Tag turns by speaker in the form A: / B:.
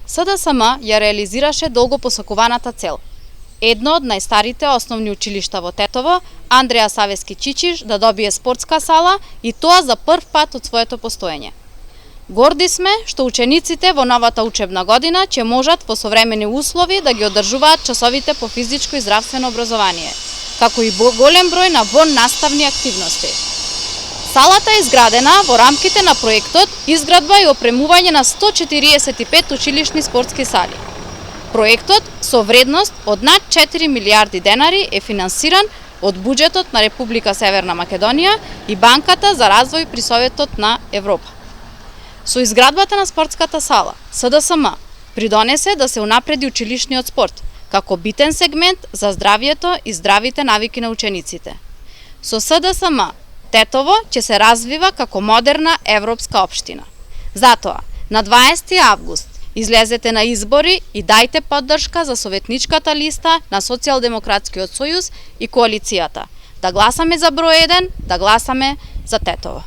A: СДСМ ја реализираше долго посакуваната цел. Едно од најстарите основни училишта во Тетово, Андреа Савески Чичиш, да добие спортска сала и тоа за прв пат од своето постоење. Горди сме што учениците во новата учебна година ќе можат во современи услови да ги одржуваат часовите по физичко и здравствено образование, како и голем број на воннаставни активности. Салата е изградена во рамките на проектот изградба и опремување на 145 училишни спортски сали. Проектот со вредност од над 4 милиарди денари е финансиран од буџетот на Република Северна Македонија и Банката за развој при Советот на Европа. Со изградбата на спортската сала, СДСМ придонесе да се унапреди училишниот спорт, како битен сегмент за здравието и здравите навики на учениците. Со СДСМ, Тетово ќе се развива како модерна европска општина. Затоа, на 20 август излезете на избори и дајте поддршка за советничката листа на Социјалдемократскиот сојуз и коалицијата. Да гласаме за број 1, да гласаме за Тетово.